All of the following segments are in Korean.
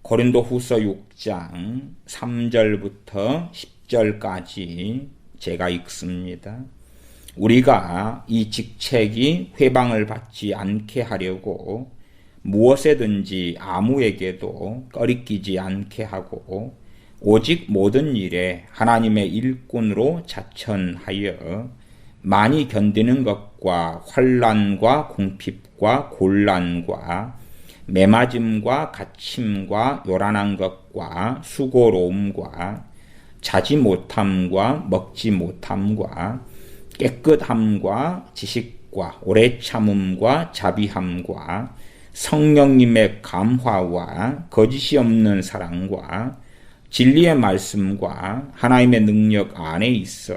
고린도후서 6장 3절부터 10절까지 제가 읽습니다. 우리가 이 직책이 회방을 받지 않게 하려고 무엇에든지 아무에게도 꺼리끼지 않게 하고 오직 모든 일에 하나님의 일꾼으로 자천하여 많이 견디는 것과 환난과 궁핍과 곤란과 매맞음과 갇힘과 요란한 것과 수고로움과 자지 못함과 먹지 못함과 깨끗함과 지식과 오래 참음과 자비함과 성령님의 감화와 거짓이 없는 사랑과 진리의 말씀과 하나님의 능력 안에 있어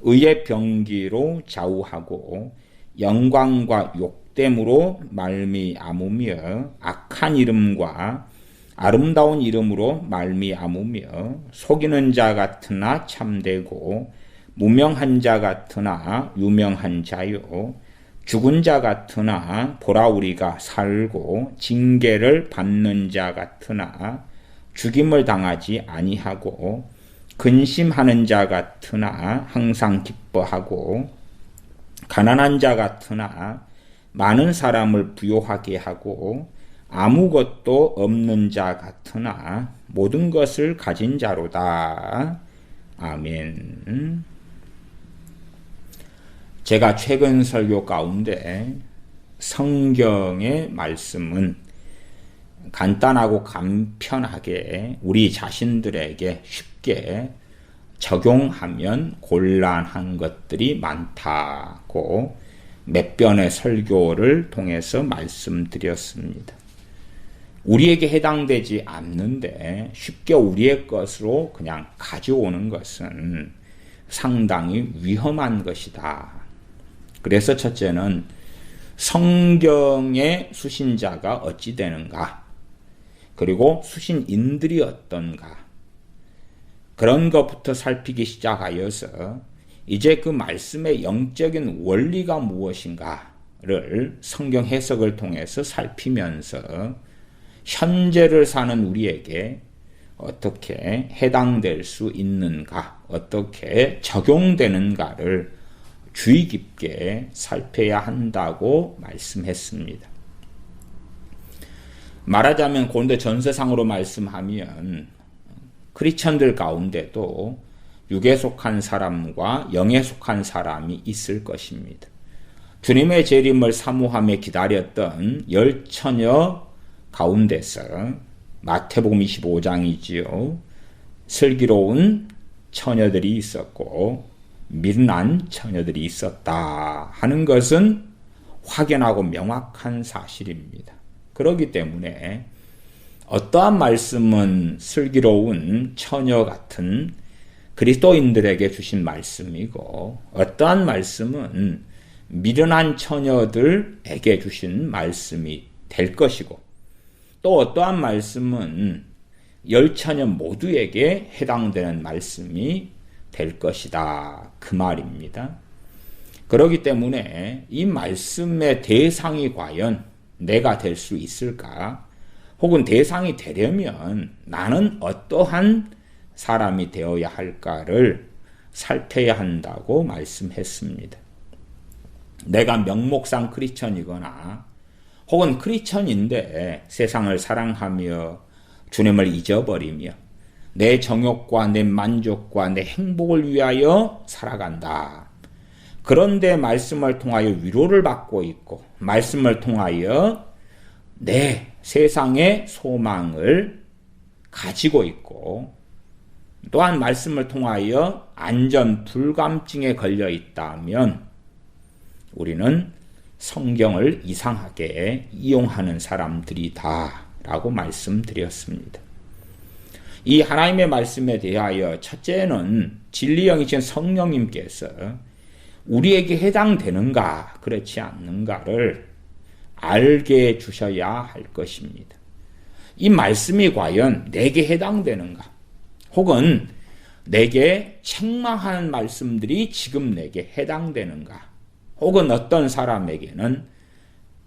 의의 병기로 좌우하고 영광과 욕됨으로 말미암으며 악한 이름과 아름다운 이름으로 말미암으며 속이는 자 같으나 참되고 무명한 자 같으나 유명한 자요 죽은 자 같으나 보라 우리가 살고 징계를 받는 자 같으나 죽임을 당하지 아니하고 근심하는 자 같으나 항상 기뻐하고 가난한 자 같으나 많은 사람을 부요하게 하고 아무것도 없는 자 같으나 모든 것을 가진 자로다. 아멘. 제가 최근 설교 가운데 성경의 말씀은 간단하고 간편하게 우리 자신들에게 쉽게 적용하면 곤란한 것들이 많다고 몇 편의 설교를 통해서 말씀드렸습니다. 우리에게 해당되지 않는데 쉽게 우리의 것으로 그냥 가져오는 것은 상당히 위험한 것이다. 그래서 첫째는 성경의 수신자가 어찌 되는가? 그리고 수신인들이 어떤가? 그런 것부터 살피기 시작하여서 이제 그 말씀의 영적인 원리가 무엇인가를 성경 해석을 통해서 살피면서 현재를 사는 우리에게 어떻게 해당될 수 있는가, 어떻게 적용되는가를 주의 깊게 살펴야 한다고 말씀했습니다. 말하자면 고린도 전서상으로 말씀하면 크리스천들 가운데도 육에 속한 사람과 영에 속한 사람이 있을 것입니다. 주님의 재림을 사모하며 기다렸던 열 처녀 가운데서 마태복음 25장이지요. 슬기로운 처녀들이 있었고 미련한 처녀들이 있었다 하는 것은 확연하고 명확한 사실입니다. 그렇기 때문에 어떠한 말씀은 슬기로운 처녀 같은 그리스도인들에게 주신 말씀이고 어떠한 말씀은 미련한 처녀들에게 주신 말씀이 될 것이고 또 어떠한 말씀은 열 처녀 모두에게 해당되는 말씀이 될 것이다. 그 말입니다. 그렇기 때문에 이 말씀의 대상이 과연 내가 될 수 있을까? 혹은 대상이 되려면 나는 어떠한 사람이 되어야 할까를 살펴야 한다고 말씀했습니다. 내가 명목상 크리스천이거나 혹은 크리스천인데 세상을 사랑하며 주님을 잊어버리며 내 정욕과 내 만족과 내 행복을 위하여 살아간다. 그런데 말씀을 통하여 위로를 받고 있고 말씀을 통하여 내 세상의 소망을 가지고 있고 또한 말씀을 통하여 안전 불감증에 걸려 있다면 우리는 성경을 이상하게 이용하는 사람들이다 라고 말씀드렸습니다. 이 하나님의 말씀에 대하여 첫째는 진리영이신 성령님께서 우리에게 해당되는가 그렇지 않는가를 알게 주셔야 할 것입니다. 이 말씀이 과연 내게 해당되는가 혹은 내게 책망하는 말씀들이 지금 내게 해당되는가 혹은 어떤 사람에게는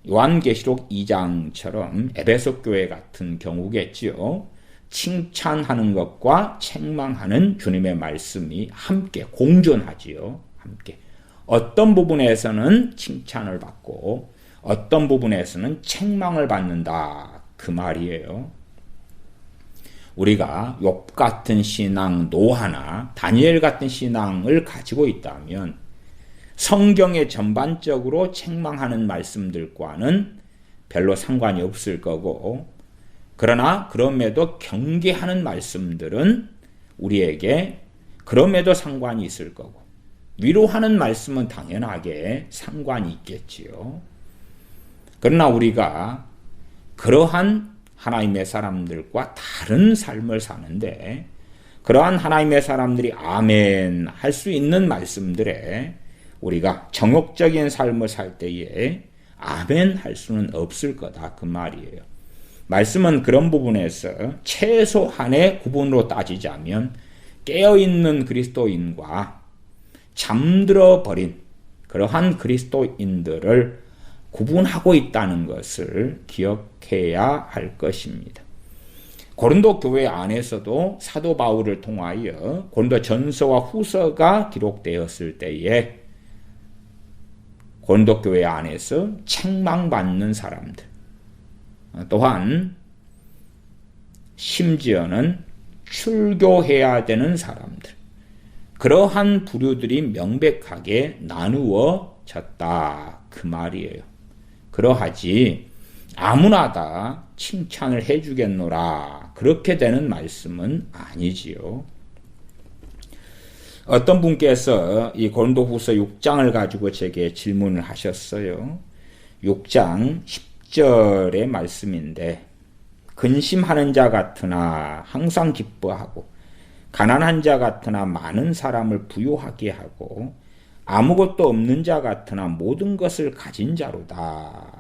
요한계시록 2장처럼 에베소 교회 같은 경우겠지요. 칭찬하는 것과 책망하는 주님의 말씀이 함께 공존하지요. 함께. 어떤 부분에서는 칭찬을 받고 어떤 부분에서는 책망을 받는다. 그 말이에요. 우리가 욥 같은 신앙 노하나 다니엘 같은 신앙을 가지고 있다면 성경에 전반적으로 책망하는 말씀들과는 별로 상관이 없을 거고, 그러나 그럼에도 경계하는 말씀들은 우리에게 그럼에도 상관이 있을 거고, 위로하는 말씀은 당연하게 상관이 있겠지요. 그러나 우리가 그러한 하나님의 사람들과 다른 삶을 사는데, 그러한 하나님의 사람들이 아멘 할 수 있는 말씀들에 우리가 정욕적인 삶을 살 때에 아멘 할 수는 없을 거다. 그 말이에요. 말씀은 그런 부분에서 최소한의 구분으로 따지자면 깨어있는 그리스도인과 잠들어 버린 그러한 그리스도인들을 구분하고 있다는 것을 기억해야 할 것입니다. 고린도 교회 안에서도 사도 바울을 통하여 고린도 전서와 후서가 기록되었을 때에 고린도 교회 안에서 책망받는 사람들, 또한 심지어는 출교해야 되는 사람들, 그러한 부류들이 명백하게 나누어졌다. 그 말이에요. 그러하지 아무나 다 칭찬을 해주겠노라 그렇게 되는 말씀은 아니지요. 어떤 분께서 이 고린도후서 6장을 가지고 제게 질문을 하셨어요. 6장 10절의 말씀인데, 근심하는 자 같으나 항상 기뻐하고 가난한 자 같으나 많은 사람을 부유하게 하고 아무것도 없는 자 같으나 모든 것을 가진 자로다.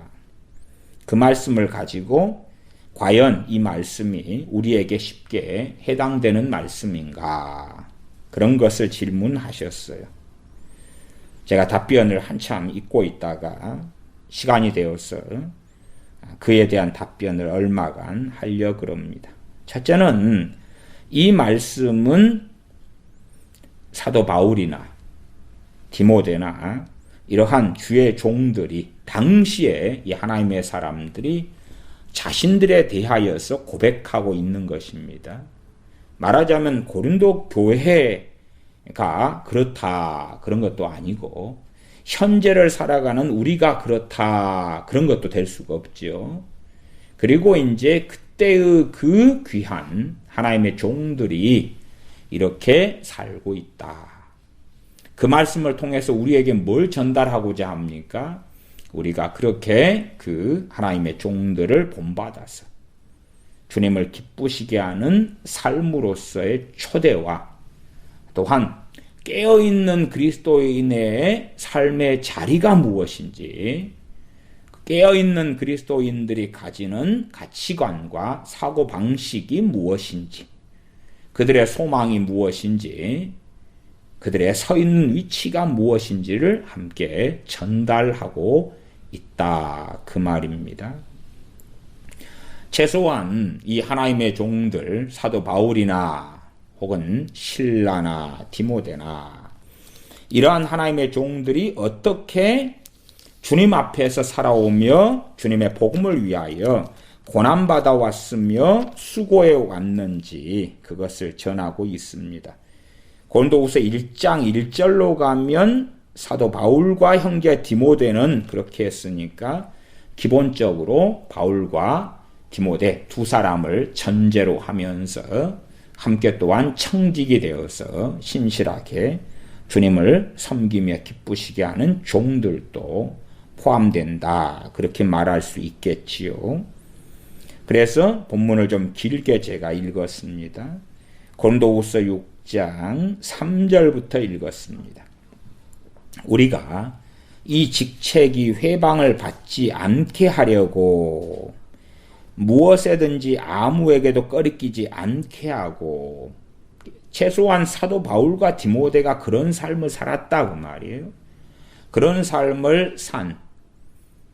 그 말씀을 가지고 과연 이 말씀이 우리에게 쉽게 해당되는 말씀인가? 그런 것을 질문하셨어요. 제가 답변을 한참 잊고 있다가 시간이 되어서 그에 대한 답변을 얼마간 하려고 합니다. 첫째는 이 말씀은 사도 바울이나 디모데나 이러한 주의 종들이 당시에 이 하나님의 사람들이 자신들에 대하여서 고백하고 있는 것입니다. 말하자면 고린도 교회가 그렇다 그런 것도 아니고 현재를 살아가는 우리가 그렇다 그런 것도 될 수가 없죠. 그리고 이제 그때의 그 귀한 하나님의 종들이 이렇게 살고 있다. 그 말씀을 통해서 우리에게 뭘 전달하고자 합니까? 우리가 그렇게 그 하나님의 종들을 본받아서 주님을 기쁘시게 하는 삶으로서의 초대와 또한 깨어있는 그리스도인의 삶의 자리가 무엇인지, 깨어있는 그리스도인들이 가지는 가치관과 사고방식이 무엇인지, 그들의 소망이 무엇인지, 그들의 서 있는 위치가 무엇인지를 함께 전달하고 있다. 그 말입니다. 최소한 이 하나님의 종들, 사도 바울이나 혹은 실라나 디모데나 이러한 하나님의 종들이 어떻게 주님 앞에서 살아오며 주님의 복음을 위하여 고난받아 왔으며 수고해 왔는지 그것을 전하고 있습니다. 고린도후서 1장 1절로 가면 사도 바울과 형제 디모데는 그렇게 했으니까 기본적으로 바울과 디모데 두 사람을 전제로 하면서 함께 또한 청직이 되어서 신실하게 주님을 섬기며 기쁘시게 하는 종들도 포함된다. 그렇게 말할 수 있겠지요. 그래서 본문을 좀 길게 제가 읽었습니다. 고린도후서 6장 3절부터 읽었습니다. 우리가 이 직책이 회방을 받지 않게 하려고 무엇에든지 아무에게도 꺼리끼지 않게 하고, 최소한 사도 바울과 디모데가 그런 삶을 살았다고 말이에요. 그런 삶을 산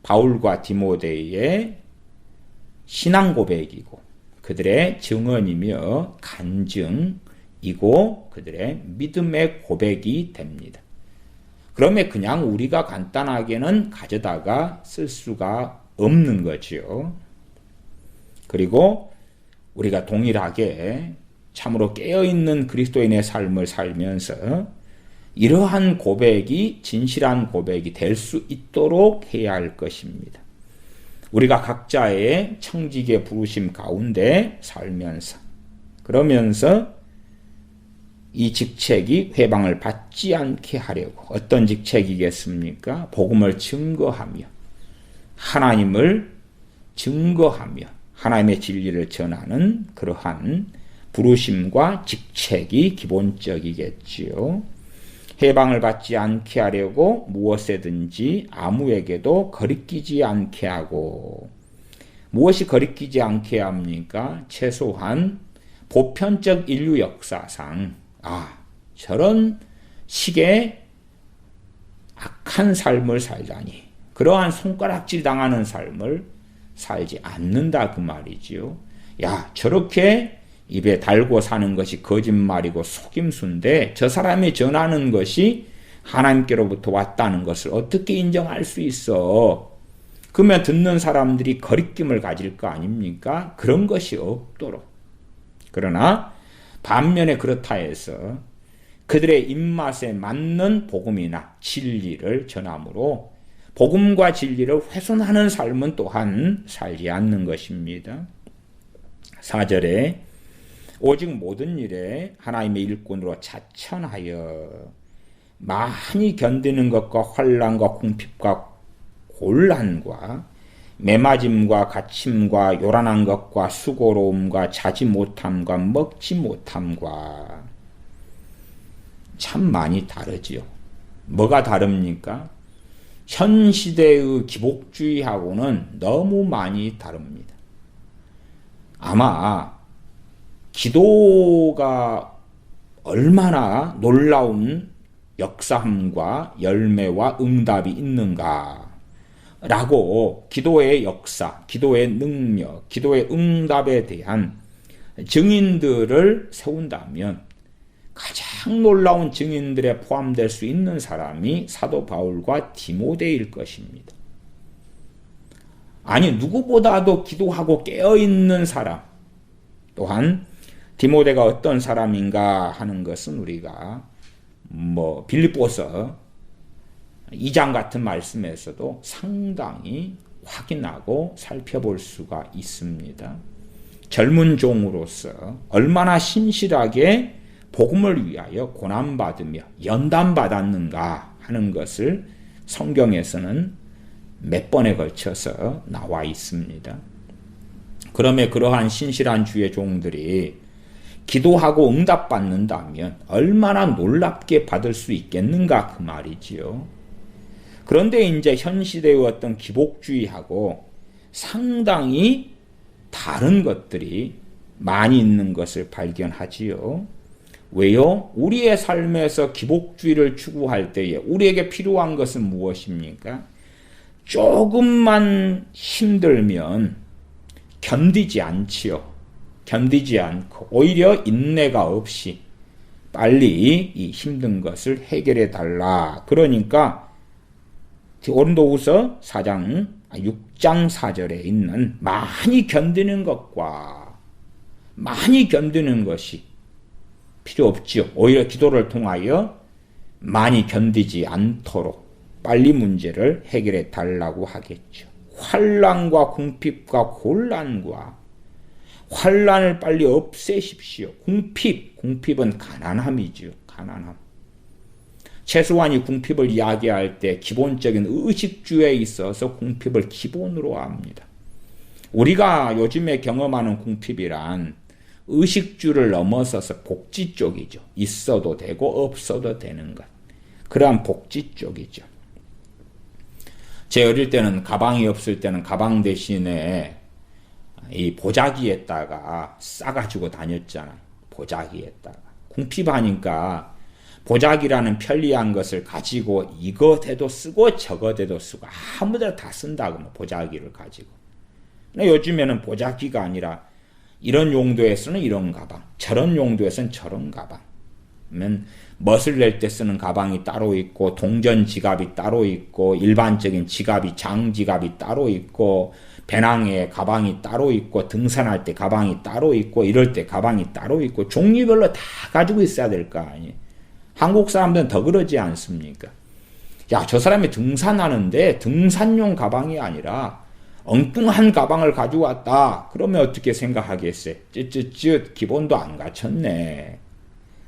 바울과 디모데의 신앙 고백이고 그들의 증언이며 간증이고 그들의 믿음의 고백이 됩니다. 그러면 그냥 우리가 간단하게는 가져다가 쓸 수가 없는 거죠. 그리고 우리가 동일하게 참으로 깨어있는 그리스도인의 삶을 살면서 이러한 고백이 진실한 고백이 될 수 있도록 해야 할 것입니다. 우리가 각자의 청지기의 부르심 가운데 살면서 그러면서 이 직책이 회방을 받지 않게 하려고 어떤 직책이겠습니까? 복음을 증거하며 하나님을 증거하며 하나님의 진리를 전하는 그러한 부르심과 직책이 기본적이겠지요. 해방을 받지 않게 하려고 무엇에든지 아무에게도 거리끼지 않게 하고 무엇이 거리끼지 않게 합니까? 최소한 보편적 인류 역사상 저런 식의 악한 삶을 살다니 그러한 손가락질 당하는 삶을 살지 않는다 그 말이지요. 저렇게 입에 달고 사는 것이 거짓말이고 속임수인데 저 사람이 전하는 것이 하나님께로부터 왔다는 것을 어떻게 인정할 수 있어? 그러면 듣는 사람들이 거리낌을 가질 거 아닙니까? 그런 것이 없도록. 그러나 반면에 그렇다 해서 그들의 입맛에 맞는 복음이나 진리를 전함으로 복음과 진리를 훼손하는 삶은 또한 살지 않는 것입니다. 4절에 오직 모든 일에 하나님의 일꾼으로 자천하여 많이 견디는 것과 환난과 궁핍과 곤란과 매맞음과 갇힘과 요란한 것과 수고로움과 자지 못함과 먹지 못함과 참 많이 다르지요. 뭐가 다릅니까? 현 시대의 기복주의하고는 너무 많이 다릅니다. 아마 기도가 얼마나 놀라운 역사함과 열매와 응답이 있는가 라고 기도의 역사, 기도의 능력, 기도의 응답에 대한 증인들을 세운다면 가장 놀라운 증인들에 포함될 수 있는 사람이 사도 바울과 디모데일 것입니다. 아니 누구보다도 기도하고 깨어있는 사람 또한 디모데가 어떤 사람인가 하는 것은 우리가 빌립보서 2장 같은 말씀에서도 상당히 확인하고 살펴볼 수가 있습니다. 젊은 종으로서 얼마나 신실하게 복음을 위하여 고난받으며 연단받았는가 하는 것을 성경에서는 몇 번에 걸쳐서 나와 있습니다. 그러면 그러한 신실한 주의 종들이 기도하고 응답받는다면 얼마나 놀랍게 받을 수 있겠는가 그 말이지요. 그런데 이제 현 시대의 어떤 기복주의하고 상당히 다른 것들이 많이 있는 것을 발견하지요. 왜요? 우리의 삶에서 기복주의를 추구할 때에 우리에게 필요한 것은 무엇입니까? 조금만 힘들면 견디지 않지요. 견디지 않고 오히려 인내가 없이 빨리 이 힘든 것을 해결해 달라. 그러니까 고린도후서 6장 4절에 있는 많이 견디는 것과 많이 견디는 것이 필요 없지요. 오히려 기도를 통하여 많이 견디지 않도록 빨리 문제를 해결해 달라고 하겠죠. 환난과 궁핍과 곤란과 환난을 빨리 없애십시오. 궁핍은 가난함이지요. 가난함. 최소한 이 궁핍을 이야기할 때 기본적인 의식주에 있어서 궁핍을 기본으로 합니다. 우리가 요즘에 경험하는 궁핍이란 의식주를 넘어서서 복지 쪽이죠. 있어도 되고 없어도 되는 것. 그러한 복지 쪽이죠. 제 어릴 때는 가방이 없을 때는 가방 대신에 이 보자기에다가 싸가지고 다녔잖아요. 보자기에다가. 궁핍하니까 보자기라는 편리한 것을 가지고 이것에도 쓰고 저것에도 쓰고 아무데나 다 쓴다고 뭐 보자기를 가지고. 근데 요즘에는 보자기가 아니라 이런 용도에서는 이런 가방, 저런 용도에서는 저런 가방. 그러면 멋을 낼 때 쓰는 가방이 따로 있고 동전 지갑이 따로 있고 일반적인 지갑이 장지갑이 따로 있고 배낭에 가방이 따로 있고 등산할 때 가방이 따로 있고 이럴 때 가방이 따로 있고 종류별로 다 가지고 있어야 될 거 아니에요. 한국 사람들은 더 그러지 않습니까? 야, 저 사람이 등산하는데 등산용 가방이 아니라 엉뚱한 가방을 가지고 왔다. 그러면 어떻게 생각하겠어요? 쯧쯧쯧 기본도 안 갖췄네.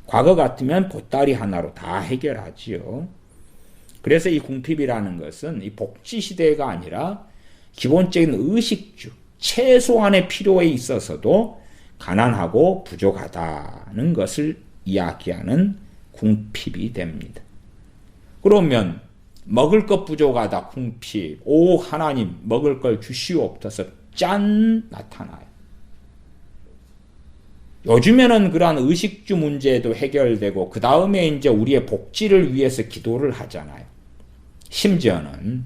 과거 같으면 보따리 하나로 다 해결하지요. 그래서 이 궁핍이라는 것은 이 복지 시대가 아니라 기본적인 의식주, 최소한의 필요에 있어서도 가난하고 부족하다는 것을 이야기하는 궁핍이 됩니다. 그러면 먹을 것 부족하다 궁핍. 오 하나님 먹을 걸 주시옵소서. 짠 나타나요. 요즘에는 그러한 의식주 문제도 해결되고 그 다음에 이제 우리의 복지를 위해서 기도를 하잖아요. 심지어는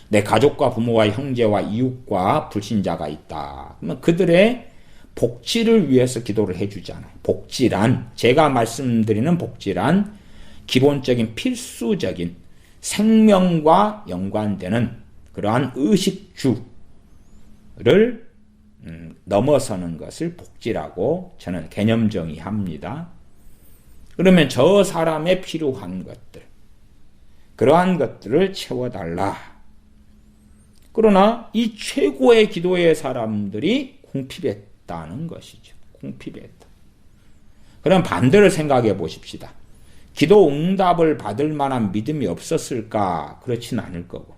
내 가족과 부모와 형제와 이웃과 불신자가 있다. 그러면 그들의 복지를 위해서 기도를 해주잖아요. 복지란 제가 말씀드리는 복지란 기본적인 필수적인 생명과 연관되는 그러한 의식주를 넘어서는 것을 복지라고 저는 개념 정의합니다. 그러면 저 사람의 필요한 것들, 그러한 것들을 채워달라. 그러나 이 최고의 기도의 사람들이 궁핍했다는 것이죠. 궁핍했다. 그럼 반대를 생각해 보십시다. 기도 응답을 받을 만한 믿음이 없었을까? 그렇진 않을 거고.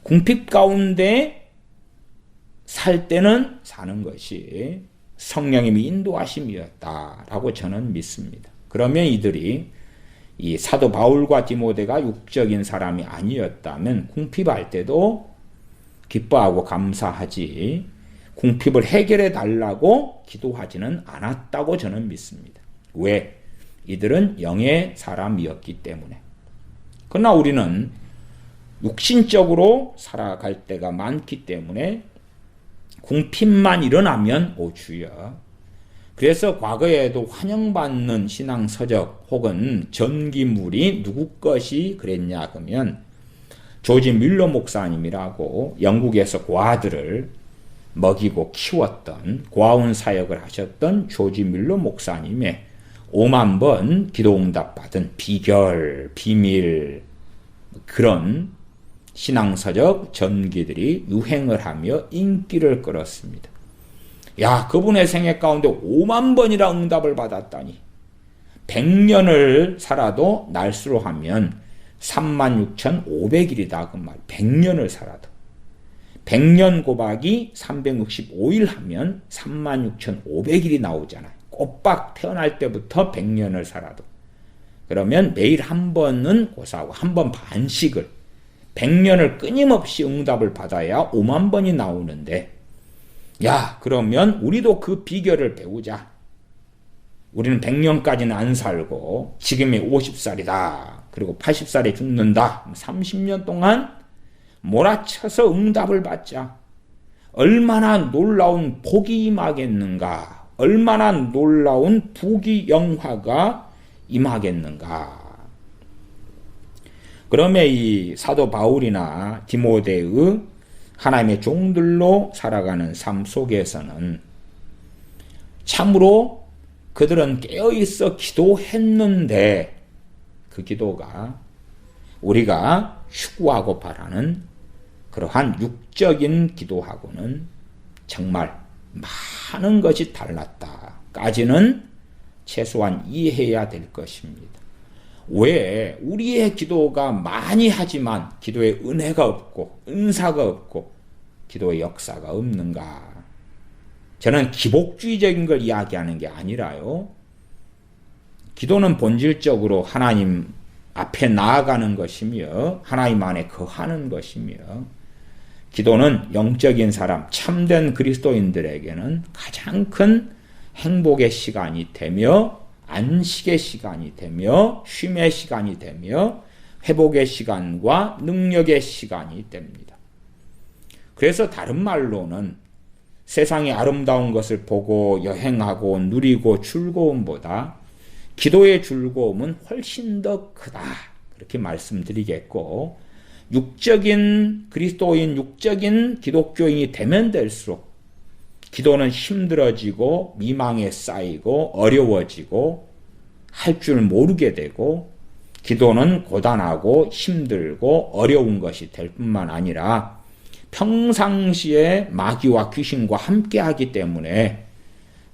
궁핍 가운데 살 때는 사는 것이 성령님이 인도하심이었다라고 저는 믿습니다. 그러면 이들이 이 사도 바울과 디모데가 육적인 사람이 아니었다면 궁핍할 때도 기뻐하고 감사하지 궁핍을 해결해 달라고 기도하지는 않았다고 저는 믿습니다. 왜? 이들은 영의 사람이었기 때문에. 그러나 우리는 육신적으로 살아갈 때가 많기 때문에 궁핍만 일어나면 오 주여. 그래서 과거에도 환영받는 신앙서적 혹은 전기물이 누구 것이 그랬냐 그러면 조지 밀러 목사님이라고 영국에서 고아들을 먹이고 키웠던 고아원 사역을 하셨던 조지 밀러 목사님의 5만 번 기도응답 받은 비결, 비밀 그런 신앙서적 전기들이 유행을 하며 인기를 끌었습니다. 야, 그분의 생애 가운데 5만 번이나 응답을 받았다니 100년을 살아도 날수로 하면 36,500일이다 그 말. 100년을 살아도 100년 곱하기 365일 하면 36,500일이 나오잖아요. 꼬박 태어날 때부터 100년을 살아도. 그러면 매일 한 번은 고사하고 한 번 반씩을 100년을 끊임없이 응답을 받아야 5만 번이 나오는데 야, 그러면 우리도 그 비결을 배우자. 우리는 100년까지는 안 살고 지금이 50살이다. 그리고 80살에 죽는다. 30년 동안 몰아쳐서 응답을 받자. 얼마나 놀라운 복이 임하겠는가. 얼마나 놀라운 부귀 영화가 임하겠는가. 그러면 이 사도 바울이나 디모데의 하나님의 종들로 살아가는 삶 속에서는 참으로 그들은 깨어있어 기도했는데 그 기도가 우리가 추구하고 바라는 그러한 육적인 기도하고는 정말 많은 것이 달랐다까지는 최소한 이해해야 될 것입니다. 왜 우리의 기도가 많이 하지만 기도의 은혜가 없고 은사가 없고 기도의 역사가 없는가? 저는 기복주의적인 걸 이야기하는 게 아니라요. 기도는 본질적으로 하나님 앞에 나아가는 것이며 하나님 안에 거하는 것이며 기도는 영적인 사람, 참된 그리스도인들에게는 가장 큰 행복의 시간이 되며 안식의 시간이 되며 쉼의 시간이 되며 회복의 시간과 능력의 시간이 됩니다. 그래서 다른 말로는 세상의 아름다운 것을 보고 여행하고 누리고 즐거움보다 기도의 즐거움은 훨씬 더 크다. 그렇게 말씀드리겠고, 육적인 그리스도인, 육적인 기독교인이 되면 될수록 기도는 힘들어지고 미망에 쌓이고 어려워지고 할 줄 모르게 되고, 기도는 고단하고 힘들고 어려운 것이 될 뿐만 아니라 평상시에 마귀와 귀신과 함께 하기 때문에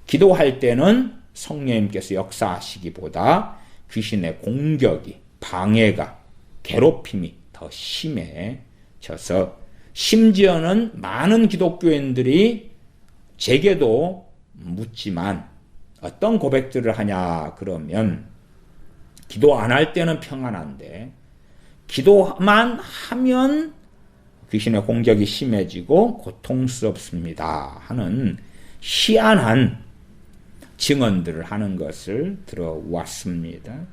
기도할 때는 성령님께서 역사하시기보다 귀신의 공격이, 방해가, 괴롭힘이 더 심해져서 심지어는 많은 기독교인들이 제게도 묻지만 어떤 고백들을 하냐 그러면 기도 안 할 때는 평안한데 기도만 하면 귀신의 공격이 심해지고 고통스럽습니다 하는 희한한 증언들을 하는 것을 들어왔습니다.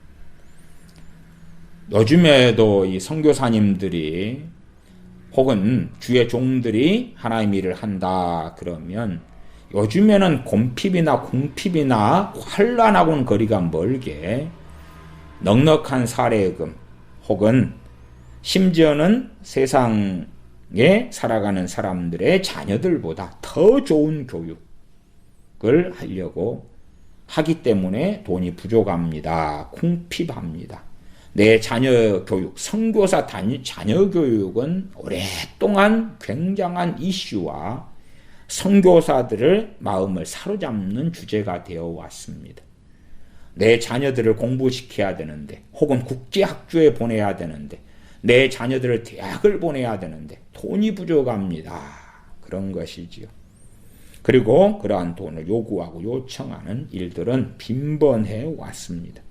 요즘에도 이 선교사님들이 혹은 주의 종들이 하나님 일을 한다 그러면 요즘에는 곰핍이나 궁핍이나 환란하고는 거리가 멀게 넉넉한 사례금 혹은 심지어는 세상에 살아가는 사람들의 자녀들보다 더 좋은 교육을 하려고 하기 때문에 돈이 부족합니다. 궁핍합니다. 내 자녀 교육, 선교사 자녀 교육은 오랫동안 굉장한 이슈와 선교사들의 마음을 사로잡는 주제가 되어 왔습니다. 내 자녀들을 공부시켜야 되는데 혹은 국제학교에 보내야 되는데 내 자녀들을 대학을 보내야 되는데 돈이 부족합니다. 그런 것이지요. 그리고 그러한 돈을 요구하고 요청하는 일들은 빈번해 왔습니다.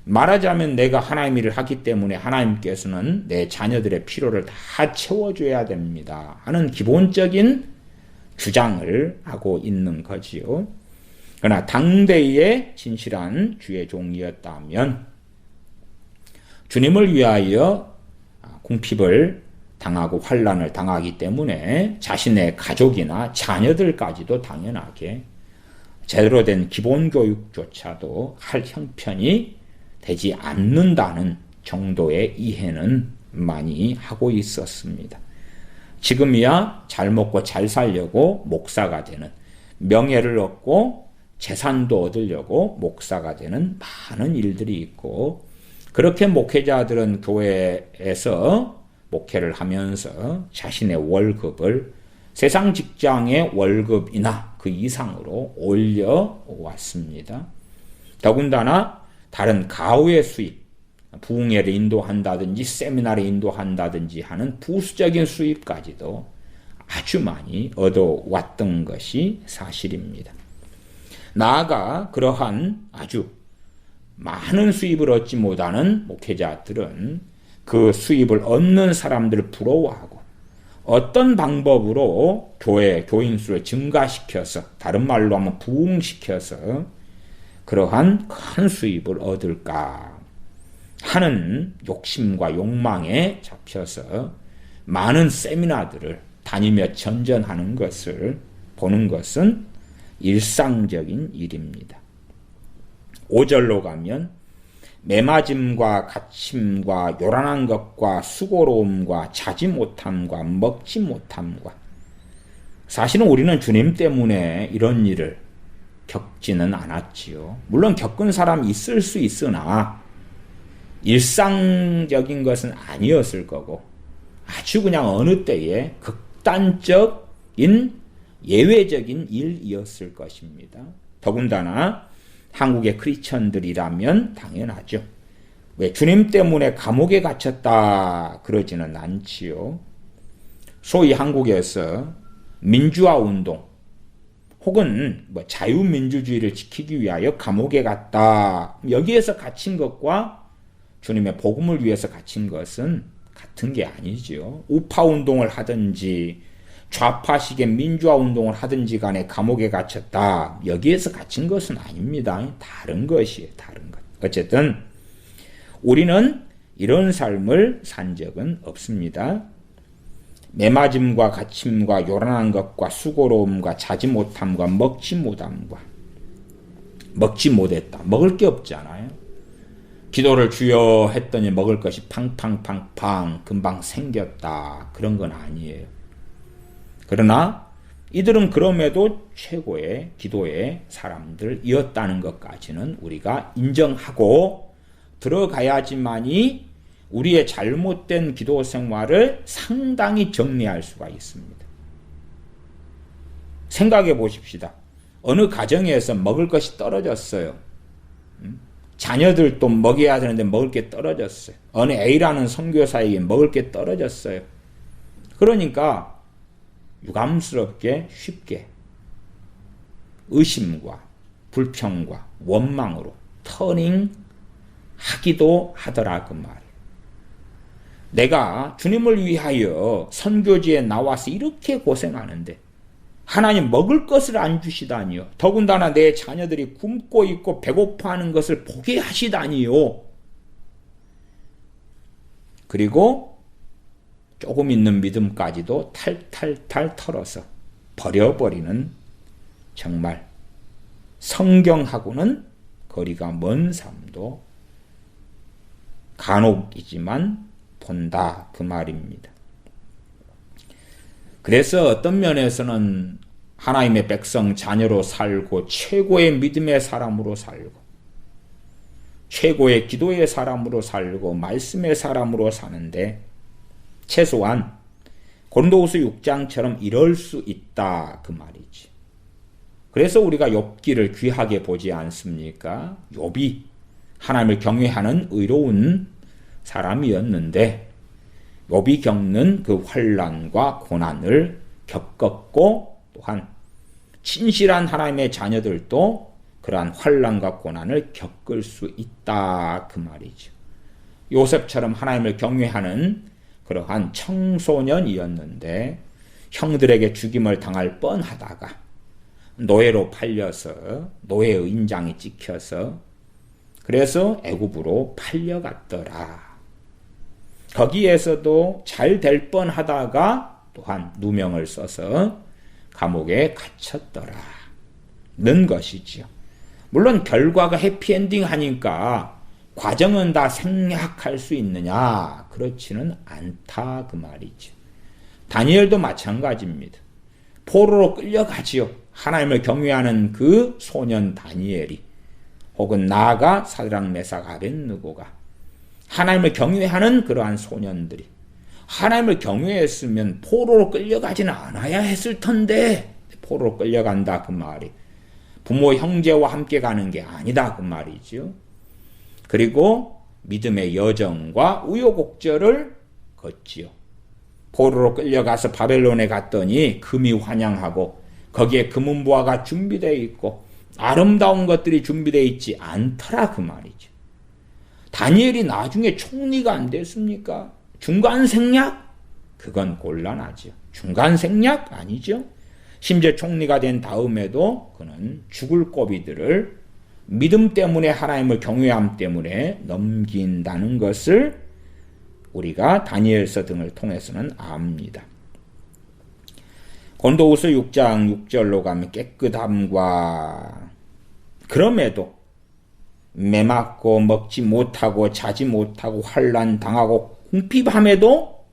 말하자면 내가 하나님 일을 하기 때문에 하나님께서는 내 자녀들의 필요를 다 채워줘야 됩니다 하는 기본적인 주장을 하고 있는 거지요. 그러나 당대의 진실한 주의 종이었다면 주님을 위하여 궁핍을 당하고 환난을 당하기 때문에 자신의 가족이나 자녀들까지도 당연하게 제대로 된 기본 교육조차도 할 형편이 되지 않는다는 정도의 이해는 많이 하고 있었습니다. 지금이야 잘 먹고 잘 살려고 목사가 되는, 명예를 얻고 재산도 얻으려고 목사가 되는 많은 일들이 있고, 그렇게 목회자들은 교회에서 목회를 하면서 자신의 월급을 세상 직장의 월급이나 그 이상으로 올려왔습니다. 더군다나 다른 가후의 수입, 부흥회를 인도한다든지 세미나를 인도한다든지 하는 부수적인 수입까지도 아주 많이 얻어왔던 것이 사실입니다. 나아가 그러한 아주 많은 수입을 얻지 못하는 목회자들은 그 수입을 얻는 사람들을 부러워하고 어떤 방법으로 교인 수를 증가시켜서, 다른 말로 하면 부흥시켜서 그러한 큰 수입을 얻을까 하는 욕심과 욕망에 잡혀서 많은 세미나들을 다니며 전전하는 것을 보는 것은 일상적인 일입니다. 5절로 가면 매맞음과 갇힘과 요란한 것과 수고로움과 자지 못함과 먹지 못함과, 사실은 우리는 주님 때문에 이런 일을 겪지는 않았지요. 물론 겪은 사람이 있을 수 있으나 일상적인 것은 아니었을 거고 아주 그냥 어느 때에 극단적인 예외적인 일이었을 것입니다. 더군다나 한국의 크리스천들이라면 당연하죠. 왜 주님 때문에 감옥에 갇혔다 그러지는 않지요. 소위 한국에서 민주화 운동 혹은 자유민주주의를 지키기 위하여 감옥에 갔다, 여기에서 갇힌 것과 주님의 복음을 위해서 갇힌 것은 같은 게 아니지요. 우파 운동을 하든지 좌파식의 민주화 운동을 하든지 간에 감옥에 갇혔다. 여기에서 갇힌 것은 아닙니다. 다른 것이에요. 다른 것. 어쨌든 우리는 이런 삶을 산 적은 없습니다. 매맞음과 갇힘과 요란한 것과 수고로움과 자지 못함과 먹지 못함과 먹지 못했다. 먹을 게 없잖아요. 기도를 주여 했더니 먹을 것이 팡팡팡팡 금방 생겼다. 그런 건 아니에요. 그러나 이들은 그럼에도 최고의 기도의 사람들이었다는 것까지는 우리가 인정하고 들어가야지만이 우리의 잘못된 기도 생활을 상당히 정리할 수가 있습니다. 생각해 보십시다. 어느 가정에서 먹을 것이 떨어졌어요. 자녀들도 먹여야 되는데 먹을 게 떨어졌어요. 어느 A라는 선교사에게 먹을 게 떨어졌어요. 그러니까 유감스럽게 쉽게 의심과 불평과 원망으로 터닝하기도 하더라 그 말이에요. 내가 주님을 위하여 선교지에 나와서 이렇게 고생하는데 하나님 먹을 것을 안 주시다니요. 더군다나 내 자녀들이 굶고 있고 배고파하는 것을 보게 하시다니요. 그리고 조금 있는 믿음까지도 탈탈탈 털어서 버려버리는 정말 성경하고는 거리가 먼 삶도 간혹이지만 본다 그 말입니다. 그래서 어떤 면에서는 하나님의 백성 자녀로 살고 최고의 믿음의 사람으로 살고 최고의 기도의 사람으로 살고 말씀의 사람으로 사는데 최소한 고린도후서 6장처럼 이럴 수 있다 그 말이지. 그래서 우리가 욥기를 귀하게 보지 않습니까? 욥이 하나님을 경외하는 의로운 사람이었는데 욥이 겪는 그 환난과 고난을 겪었고 또한 진실한 하나님의 자녀들도 그러한 환난과 고난을 겪을 수 있다 그 말이죠. 요셉처럼 하나님을 경외하는 그러한 청소년이었는데 형들에게 죽임을 당할 뻔하다가 노예로 팔려서 노예의 인장이 찍혀서 그래서 애굽으로 팔려갔더라. 거기에서도 잘 될 뻔하다가 또한 누명을 써서 감옥에 갇혔더라. 는 것이지요. 물론 결과가 해피엔딩 하니까 과정은 다 생략할 수 있느냐? 그렇지는 않다 그 말이죠. 다니엘도 마찬가지입니다. 포로로 끌려가지요. 하나님을 경외하는 그 소년 다니엘이 혹은 나아가 사드락 메삭 아벳느고가 하나님을 경외하는 그러한 소년들이 하나님을 경외했으면 포로로 끌려가지는 않아야 했을 텐데 포로로 끌려간다 그 말이 부모 형제와 함께 가는 게 아니다 그 말이죠. 그리고 믿음의 여정과 우여곡절을 걷지요. 포로로 끌려가서 바벨론에 갔더니 금이 환영하고 거기에 금은보화가 준비되어 있고 아름다운 것들이 준비되어 있지 않더라 그 말이죠. 다니엘이 나중에 총리가 안 됐습니까? 중간 생략? 그건 곤란하죠. 중간 생략? 아니죠. 심지어 총리가 된 다음에도 그는 죽을 고비들을 믿음 때문에 하나님을 경외함 때문에 넘긴다는 것을 우리가 다니엘서 등을 통해서는 압니다. 고린도후서 6장 6절로 가면 깨끗함과 그럼에도 매맞고 먹지 못하고 자지 못하고 환난 당하고 궁핍함에도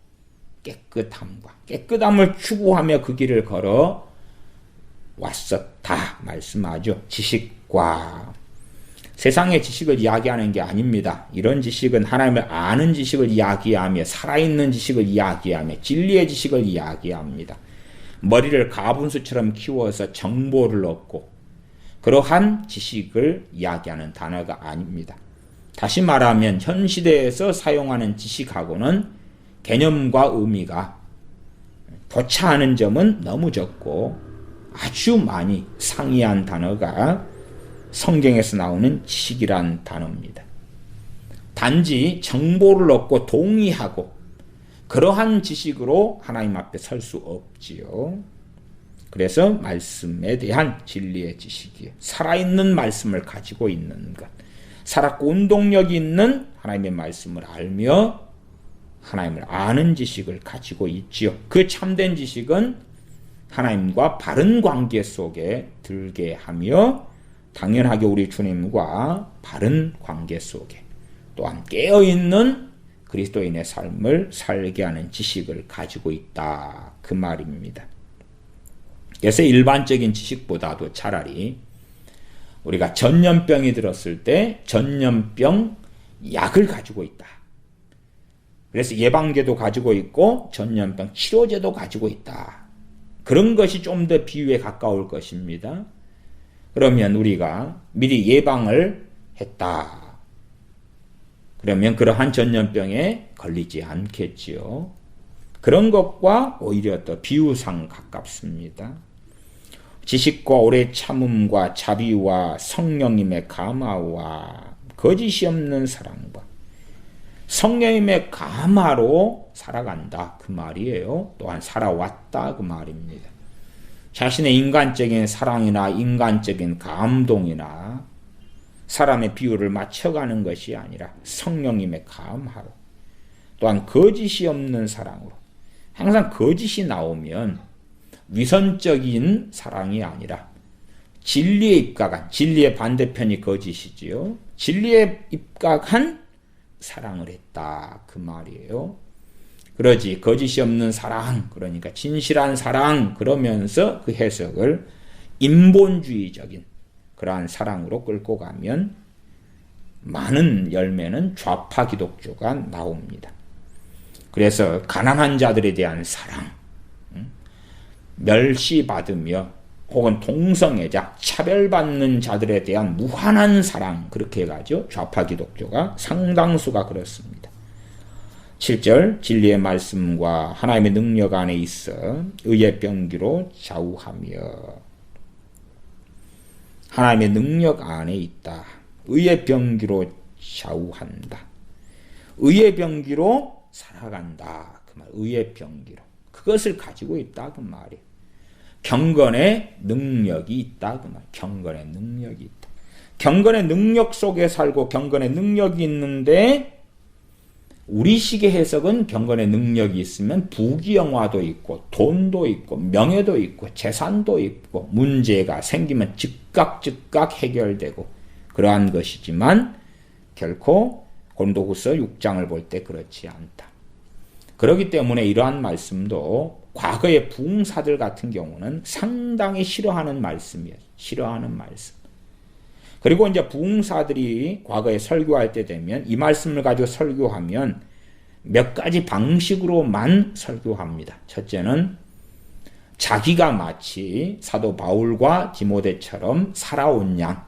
깨끗함을 추구하며 그 길을 걸어 왔었다 말씀하죠. 지식과 세상의 지식을 이야기하는 게 아닙니다. 이런 지식은 하나님을 아는 지식을 이야기하며 살아있는 지식을 이야기하며 진리의 지식을 이야기합니다. 머리를 가분수처럼 키워서 정보를 얻고 그러한 지식을 이야기하는 단어가 아닙니다. 다시 말하면 현 시대에서 사용하는 지식하고는 개념과 의미가 교차하는 점은 너무 적고 아주 많이 상이한 단어가 성경에서 나오는 지식이란 단어입니다. 단지 정보를 얻고 동의하고 그러한 지식으로 하나님 앞에 설 수 없지요. 그래서 말씀에 대한 진리의 지식이에요. 살아있는 말씀을 가지고 있는 것. 살았고 운동력이 있는 하나님의 말씀을 알며 하나님을 아는 지식을 가지고 있지요. 그 참된 지식은 하나님과 바른 관계 속에 들게 하며 당연하게 우리 주님과 바른 관계 속에 또한 깨어있는 그리스도인의 삶을 살게 하는 지식을 가지고 있다. 그 말입니다. 그래서 일반적인 지식보다도 차라리 우리가 전염병이 들었을 때 전염병 약을 가지고 있다. 그래서 예방제도 가지고 있고 전염병 치료제도 가지고 있다. 그런 것이 좀 더 비유에 가까울 것입니다. 그러면 우리가 미리 예방을 했다. 그러면 그러한 전염병에 걸리지 않겠지요. 그런 것과 오히려 더 비유상 가깝습니다. 지식과 오래 참음과 자비와 성령님의 감화와 거짓이 없는 사랑과 성령님의 감화로 살아간다. 그 말이에요. 또한 살아왔다. 그 말입니다. 자신의 인간적인 사랑이나 인간적인 감동이나 사람의 비유를 맞춰가는 것이 아니라 성령님의 감화로 또한 거짓이 없는 사랑으로 항상 거짓이 나오면 위선적인 사랑이 아니라 진리에 입각한 진리의 반대편이 거짓이지요. 진리에 입각한 사랑을 했다. 그 말이에요. 그러지 거짓이 없는 사랑 그러니까 진실한 사랑 그러면서 그 해석을 인본주의적인 그러한 사랑으로 끌고 가면 많은 열매는 좌파 기독교가 나옵니다. 그래서 가난한 자들에 대한 사랑 멸시받으며 혹은 동성애자, 차별받는 자들에 대한 무한한 사랑 그렇게 가죠. 좌파 기독교가 상당수가 그렇습니다. 7절 진리의 말씀과 하나님의 능력 안에 있어 의의 병기로 좌우하며 하나님의 능력 안에 있다. 의의 병기로 좌우한다. 의의 병기로 살아간다. 그 말, 의의 병기로. 그것을 가지고 있다. 그 말이에요. 경건의 능력이 있다. 그 말. 경건의 능력이 있다. 경건의 능력 속에 살고 경건의 능력이 있는데 우리식의 해석은 경건의 능력이 있으면 부귀영화도 있고 돈도 있고 명예도 있고 재산도 있고 문제가 생기면 즉각 해결되고 그러한 것이지만 결코 고린도후서 6장을 볼 때 그렇지 않다. 그렇기 때문에 이러한 말씀도 과거의 부흥사들 같은 경우는 상당히 싫어하는 말씀이에요. 싫어하는 말씀. 그리고 이제 부흥사들이 과거에 설교할 때 되면 이 말씀을 가지고 설교하면 몇 가지 방식으로만 설교합니다. 첫째는 자기가 마치 사도 바울과 디모데처럼 살아온 양,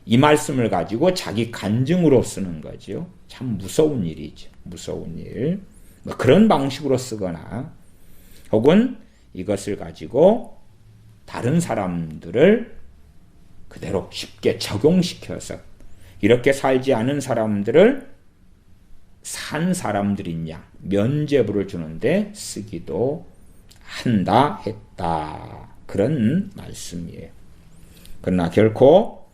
이 말씀을 가지고 자기 간증으로 쓰는 거죠. 참 무서운 일이죠. 무서운 일. 뭐 그런 방식으로 쓰거나 혹은 이것을 가지고 다른 사람들을 그대로 쉽게 적용시켜서 이렇게 살지 않은 사람들을 산 사람들인 양 면죄부를 주는데 쓰기도 한다 했다. 그런 말씀이에요. 그러나 결코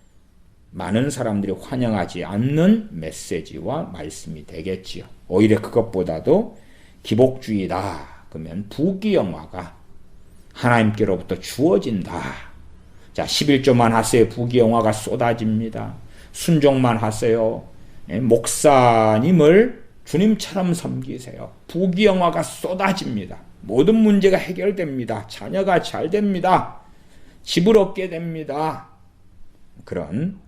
많은 사람들이 환영하지 않는 메시지와 말씀이 되겠지요. 오히려 그것보다도 기복주의다. 그러면 부귀영화가 하나님께로부터 주어진다. 자, 11조만 하세요. 부귀영화가 쏟아집니다. 순종만 하세요. 목사님을 주님처럼 섬기세요. 부귀영화가 쏟아집니다. 모든 문제가 해결됩니다. 자녀가 잘 됩니다. 집을 얻게 됩니다. 그런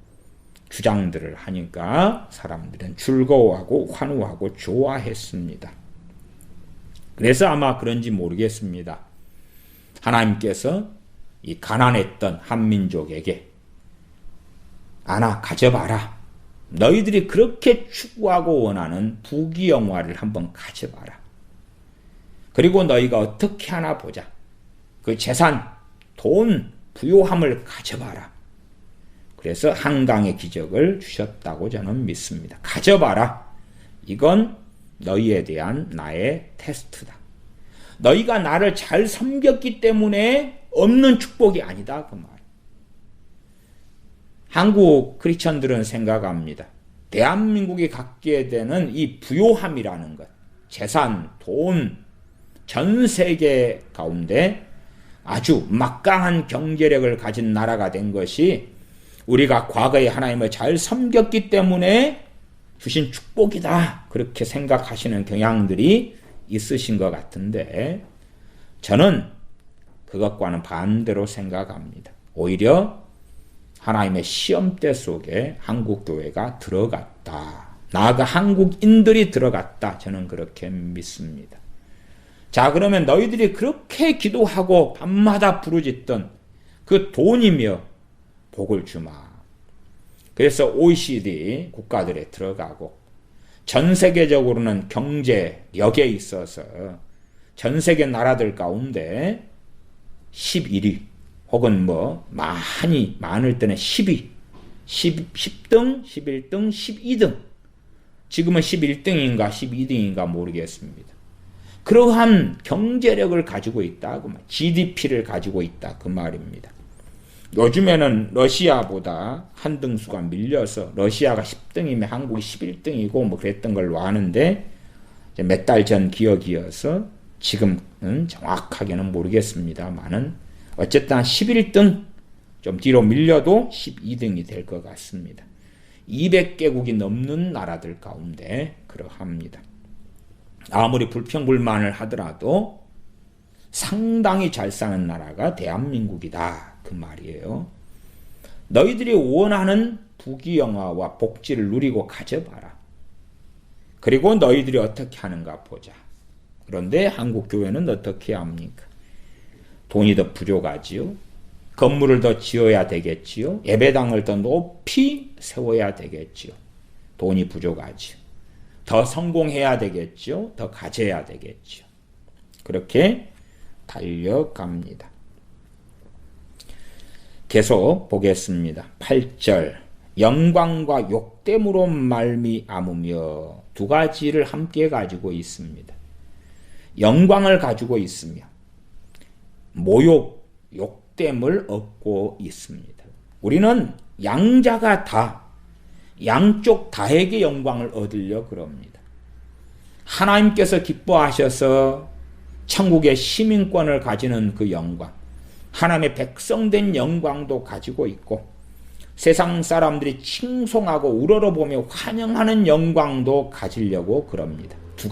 주장들을 하니까 사람들은 즐거워하고 환호하고 좋아했습니다. 그래서 아마 그런지 모르겠습니다. 하나님께서 이 가난했던 한민족에게 아나 가져봐라. 너희들이 그렇게 추구하고 원하는 부귀영화를 한번 가져봐라. 그리고 너희가 어떻게 하나 보자. 그 재산, 돈, 부요함을 가져봐라. 그래서 한강의 기적을 주셨다고 저는 믿습니다. 가져봐라. 이건 너희에 대한 나의 테스트다. 너희가 나를 잘 섬겼기 때문에 없는 축복이 아니다. 그 말. 한국 크리스천들은 생각합니다. 대한민국이 갖게 되는 이 부요함이라는 것, 재산, 돈, 전 세계 가운데 아주 막강한 경제력을 가진 나라가 된 것이 우리가 과거에 하나님을 잘 섬겼기 때문에 주신 축복이다. 그렇게 생각하시는 경향들이 있으신 것 같은데 저는 그것과는 반대로 생각합니다. 오히려 하나님의 시험대 속에 한국교회가 들어갔다. 나아가 한국인들이 들어갔다. 저는 그렇게 믿습니다. 자, 그러면 너희들이 그렇게 기도하고 밤마다 부르짖던 그 돈이며 복을 주마. 그래서 OECD 국가들에 들어가고 전 세계적으로는 경제력에 있어서 전 세계 나라들 가운데 11위 혹은 많을 때는 10위, 10등, 11등, 12등. 지금은 11등인가 12등인가 모르겠습니다. 그러한 경제력을 가지고 있다. GDP를 가지고 있다. 그 말입니다. 요즘에는 러시아보다 한 등수가 밀려서 러시아가 10등이면 한국이 11등이고 그랬던 걸로 아는데 몇 달 전 기억이어서 지금은 정확하게는 모르겠습니다만은 어쨌든 11등 좀 뒤로 밀려도 12등이 될 것 같습니다. 200개국이 넘는 나라들 가운데 그러합니다. 아무리 불평불만을 하더라도 상당히 잘 사는 나라가 대한민국이다. 그 말이에요. 너희들이 원하는 부귀영화와 복지를 누리고 가져봐라. 그리고 너희들이 어떻게 하는가 보자. 그런데 한국 교회는 어떻게 합니까? 돈이 더 부족하지요. 건물을 더 지어야 되겠지요. 예배당을 더 높이 세워야 되겠지요. 돈이 부족하지요. 더 성공해야 되겠죠. 더 가져야 되겠죠. 그렇게 달려갑니다. 계속 보겠습니다. 8절 영광과 욕됨으로 말미암으며 두 가지를 함께 가지고 있습니다. 영광을 가지고 있으며 모욕, 욕됨을 얻고 있습니다. 우리는 양자가 다 양쪽 다에게 영광을 얻으려 그럽니다. 하나님께서 기뻐하셔서 천국의 시민권을 가지는 그 영광, 하나님의 백성된 영광도 가지고 있고 세상 사람들이 칭송하고 우러러보며 환영하는 영광도 가지려고 그럽니다. 두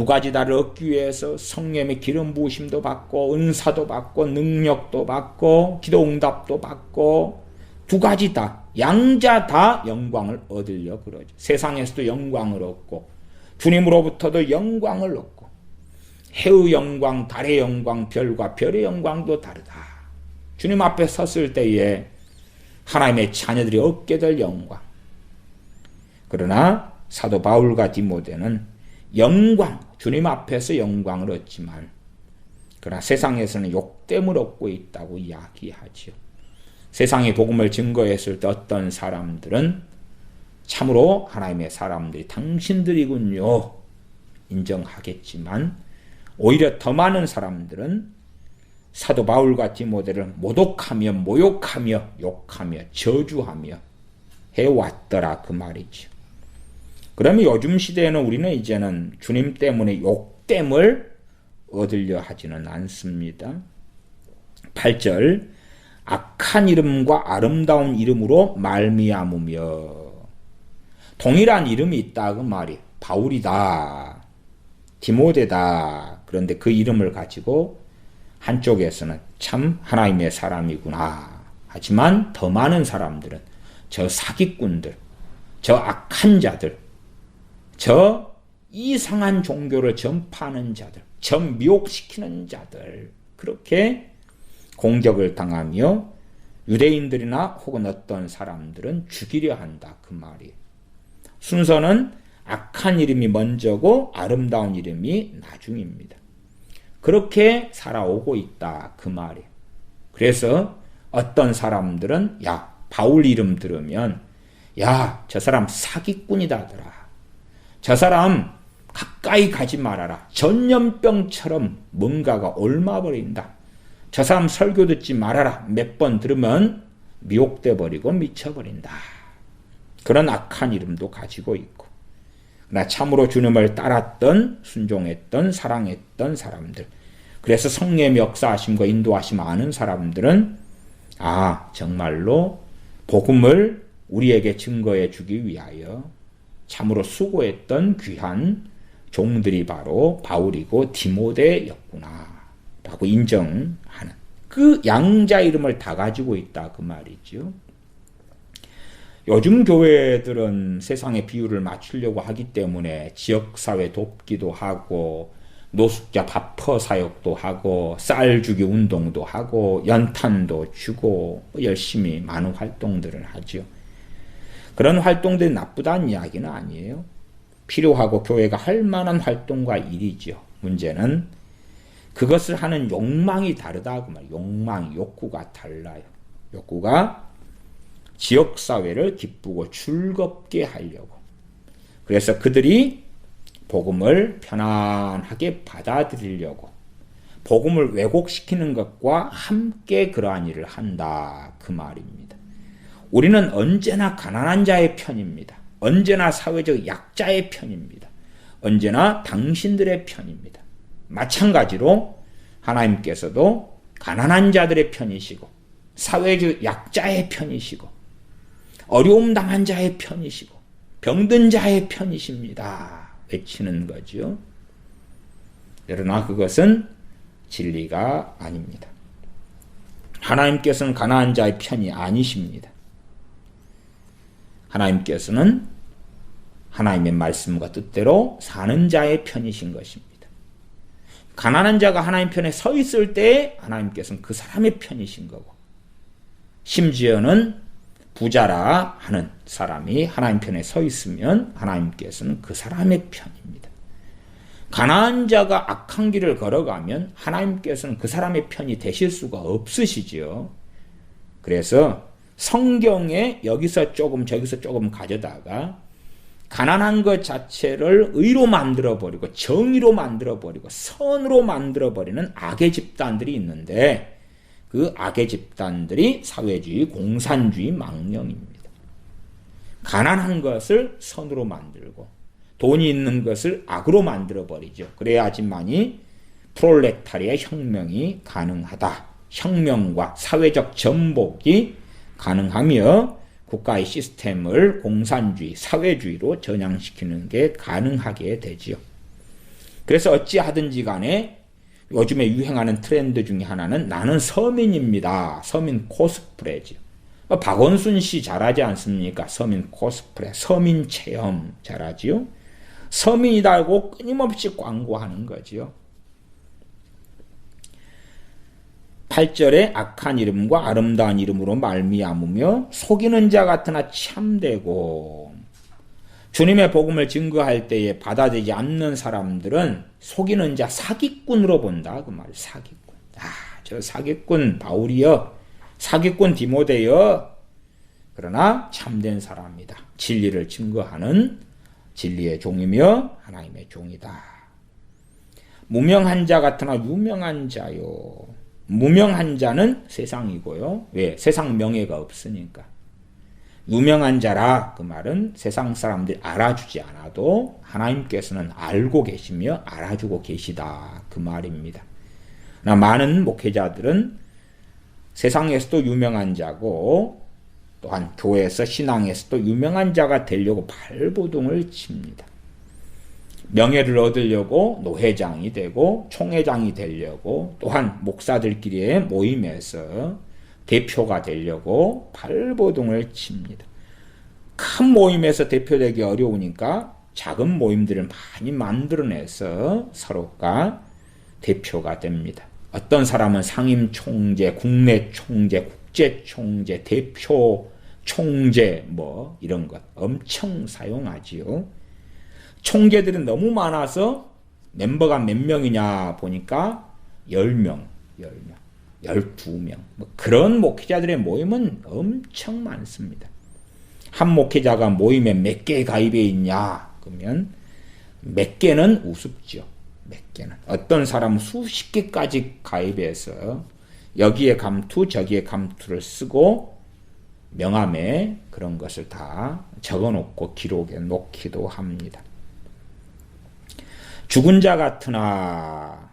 가지 다를 얻기 위해서 성령의 기름 부으심도 받고 은사도 받고 능력도 받고 기도 응답도 받고 두 가지 다 양자 다 영광을 얻으려 그러죠. 세상에서도 영광을 얻고 주님으로부터도 영광을 얻고 해의 영광, 달의 영광, 별과 별의 영광도 다르다. 주님 앞에 섰을 때에 하나님의 자녀들이 얻게 될 영광. 그러나 사도 바울과 디모데는 영광, 주님 앞에서 영광을 얻지만 그러나 세상에서는 욕됨을 얻고 있다고 이야기하지요. 세상에 복음을 증거했을 때 어떤 사람들은 참으로 하나님의 사람들이 당신들이군요 인정하겠지만 오히려 더 많은 사람들은 사도 바울과 디모데를 모독하며 모욕하며 욕하며 저주하며 해왔더라 그 말이죠. 그러면 요즘 시대에는 우리는 이제는 주님 때문에 욕됨을 얻으려 하지는 않습니다. 8절 악한 이름과 아름다운 이름으로 말미암으며 동일한 이름이 있다 그 말이 바울이다 디모데다. 그런데 그 이름을 가지고 한쪽에서는 참 하나님의 사람이구나. 하지만 더 많은 사람들은 저 사기꾼들, 저 악한 자들, 저 이상한 종교를 전파하는 자들, 저 미혹시키는 자들 그렇게 공격을 당하며 유대인들이나 혹은 어떤 사람들은 죽이려 한다 그 말이에요. 순서는 악한 이름이 먼저고 아름다운 이름이 나중입니다. 그렇게 살아오고 있다 그 말이에요. 그래서 어떤 사람들은 야 바울 이름 들으면 야 저 사람 사기꾼이다더라. 저 사람 가까이 가지 말아라. 전염병처럼 뭔가가 옮아버린다. 저 사람 설교 듣지 말아라. 몇 번 들으면 미혹돼 버리고 미쳐버린다. 그런 악한 이름도 가지고 있고, 나 참으로 주님을 따랐던, 순종했던, 사랑했던 사람들, 그래서 성령의 역사하심과 인도하심 아는 사람들은 정말로 복음을 우리에게 증거해 주기 위하여 참으로 수고했던 귀한 종들이 바로 바울이고 디모데였구나 라고 인정하는 그 양자 이름을 다 가지고 있다 그 말이죠. 요즘 교회들은 세상의 비율을 맞추려고 하기 때문에 지역사회 돕기도 하고 노숙자 밥퍼 사역도 하고 쌀 주기 운동도 하고 연탄도 주고 열심히 많은 활동들을 하죠. 그런 활동들이 나쁘다는 이야기는 아니에요. 필요하고 교회가 할 만한 활동과 일이죠. 문제는 그것을 하는 욕망이 다르다 그 말이에요. 욕구가 달라요. 욕구가 지역사회를 기쁘고 즐겁게 하려고. 그래서 그들이 복음을 편안하게 받아들이려고 복음을 왜곡시키는 것과 함께 그러한 일을 한다 그 말입니다. 우리는 언제나 가난한 자의 편입니다. 언제나 사회적 약자의 편입니다. 언제나 당신들의 편입니다. 마찬가지로 하나님께서도 가난한 자들의 편이시고 사회적 약자의 편이시고 어려움 당한 자의 편이시고 병든 자의 편이십니다. 외치는 거죠. 그러나 그것은 진리가 아닙니다. 하나님께서는 가난한 자의 편이 아니십니다. 하나님께서는 하나님의 말씀과 뜻대로 사는 자의 편이신 것입니다. 가난한 자가 하나님 편에 서 있을 때 하나님께서는 그 사람의 편이신 거고, 심지어는 부자라 하는 사람이 하나님 편에 서 있으면 하나님께서는 그 사람의 편입니다. 가난한 자가 악한 길을 걸어가면 하나님께서는 그 사람의 편이 되실 수가 없으시지요. 그래서 성경에 여기서 조금 저기서 조금 가져다가 가난한 것 자체를 의로 만들어버리고 정의로 만들어버리고 선으로 만들어버리는 악의 집단들이 있는데, 그 악의 집단들이 사회주의, 공산주의 망령입니다. 가난한 것을 선으로 만들고 돈이 있는 것을 악으로 만들어버리죠. 그래야지만이 프롤레타리아 혁명이 가능하다. 혁명과 사회적 전복이 가능하며 국가의 시스템을 공산주의, 사회주의로 전향시키는 게 가능하게 되지요. 그래서 어찌하든지 간에 요즘에 유행하는 트렌드 중에 하나는 나는 서민입니다. 서민 코스프레죠. 박원순 씨 잘하지 않습니까? 서민 코스프레, 서민 체험 잘하지요. 서민이라고 끊임없이 광고하는 거지요. 8절에 악한 이름과 아름다운 이름으로 말미암으며 속이는 자 같으나 참되고, 주님의 복음을 증거할 때에 받아들이지 않는 사람들은 속이는 자, 사기꾼으로 본다 그 말이에요. 사기꾼. 저 사기꾼 바울이여, 사기꾼 디모데여. 그러나 참된 사람이다. 진리를 증거하는 진리의 종이며 하나님의 종이다. 무명한 자 같으나 유명한 자요. 무명한 자는 세상이고요. 왜? 세상 명예가 없으니까. 유명한 자라 그 말은 세상 사람들이 알아주지 않아도 하나님께서는 알고 계시며 알아주고 계시다 그 말입니다. 많은 목회자들은 세상에서도 유명한 자고 또한 교회에서 신앙에서도 유명한 자가 되려고 발버둥을 칩니다. 명예를 얻으려고 노회장이 되고 총회장이 되려고, 또한 목사들끼리의 모임에서 대표가 되려고 발버둥을 칩니다. 큰 모임에서 대표되기 어려우니까 작은 모임들을 많이 만들어내서 서로가 대표가 됩니다. 어떤 사람은 상임 총재, 국내 총재, 국제 총재, 대표 총재 이런 것 엄청 사용하지요. 총재들은 너무 많아서 멤버가 몇 명이냐 보니까 10명, 12명. 그런 목회자들의 모임은 엄청 많습니다. 한 목회자가 모임에 몇 개 가입해 있냐? 그러면 몇 개는 우습죠. 몇 개는. 어떤 사람은 수십 개까지 가입해서 여기에 감투 저기에 감투를 쓰고 명함에 그런 것을 다 적어놓고 기록해 놓기도 합니다. 죽은 자 같으나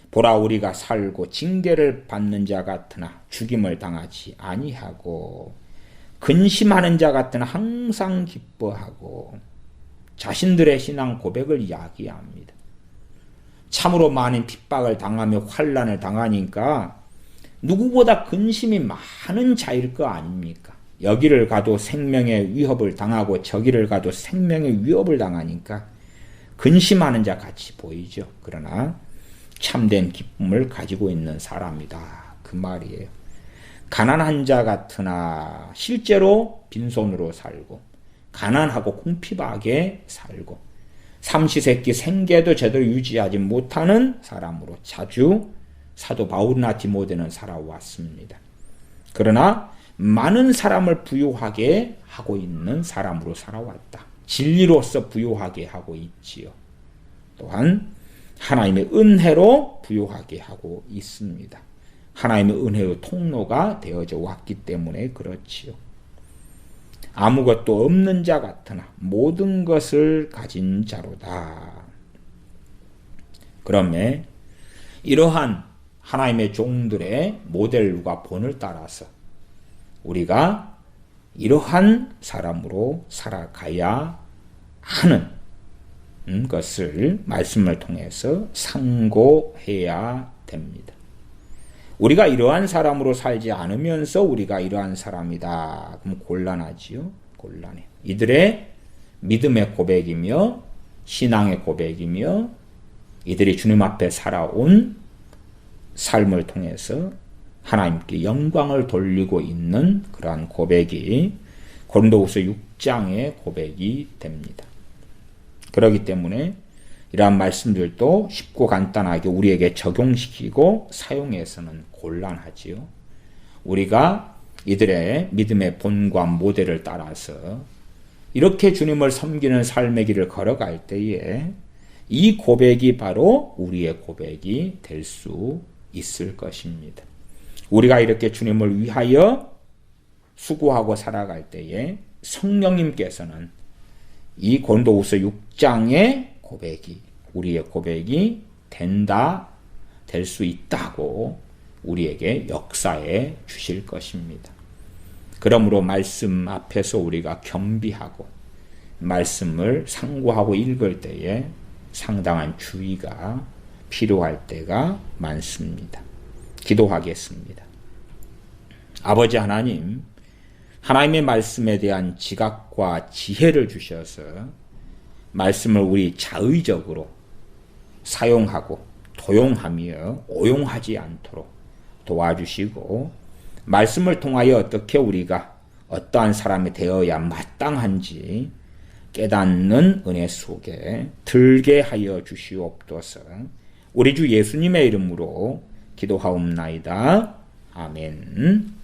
보라 우리가 살고 징계를 받는 자 같으나 죽임을 당하지 아니하고 근심하는 자 같으나 항상 기뻐하고 자신들의 신앙 고백을 이야기합니다. 참으로 많은 핍박을 당하며 환난을 당하니까 누구보다 근심이 많은 자일 거 아닙니까? 여기를 가도 생명의 위협을 당하고 저기를 가도 생명의 위협을 당하니까 근심하는 자 같이 보이죠. 그러나 참된 기쁨을 가지고 있는 사람이다. 그 말이에요. 가난한 자 같으나 실제로 빈손으로 살고 가난하고 궁핍하게 살고 삼시세끼 생계도 제대로 유지하지 못하는 사람으로 자주 사도 바울이나 디모데는 살아왔습니다. 그러나 많은 사람을 부유하게 하고 있는 사람으로 살아왔다. 진리로서 부유하게 하고 있지요. 또한 하나님의 은혜로 부유하게 하고 있습니다. 하나님의 은혜의 통로가 되어져 왔기 때문에 그렇지요. 아무것도 없는 자 같으나 모든 것을 가진 자로다. 그러면 이러한 하나님의 종들의 모델과 본을 따라서 우리가 이러한 사람으로 살아가야 하는 것을 말씀을 통해서 상고해야 됩니다. 우리가 이러한 사람으로 살지 않으면서 우리가 이러한 사람이다. 그럼 곤란하지요. 곤란해. 이들의 믿음의 고백이며 신앙의 고백이며 이들이 주님 앞에 살아온 삶을 통해서 하나님께 영광을 돌리고 있는 그러한 고백이 고린도후서 6장의 고백이 됩니다. 그렇기 때문에 이러한 말씀들도 쉽고 간단하게 우리에게 적용시키고 사용해서는 곤란하지요. 우리가 이들의 믿음의 본과 모델을 따라서 이렇게 주님을 섬기는 삶의 길을 걸어갈 때에 이 고백이 바로 우리의 고백이 될 수 있을 것입니다. 우리가 이렇게 주님을 위하여 수고하고 살아갈 때에 성령님께서는 이 고린도후서 6장의 고백이 우리의 고백이 될 수 있다고 우리에게 역사해 주실 것입니다. 그러므로 말씀 앞에서 우리가 겸비하고 말씀을 상고하고 읽을 때에 상당한 주의가 필요할 때가 많습니다. 기도하겠습니다. 아버지 하나님, 하나님의 말씀에 대한 지각과 지혜를 주셔서 말씀을 우리 자의적으로 사용하고 도용하며 오용하지 않도록 도와주시고 말씀을 통하여 어떻게 우리가 어떠한 사람이 되어야 마땅한지 깨닫는 은혜 속에 들게 하여 주시옵소서. 우리 주 예수님의 이름으로 기도하옵나이다. 아멘.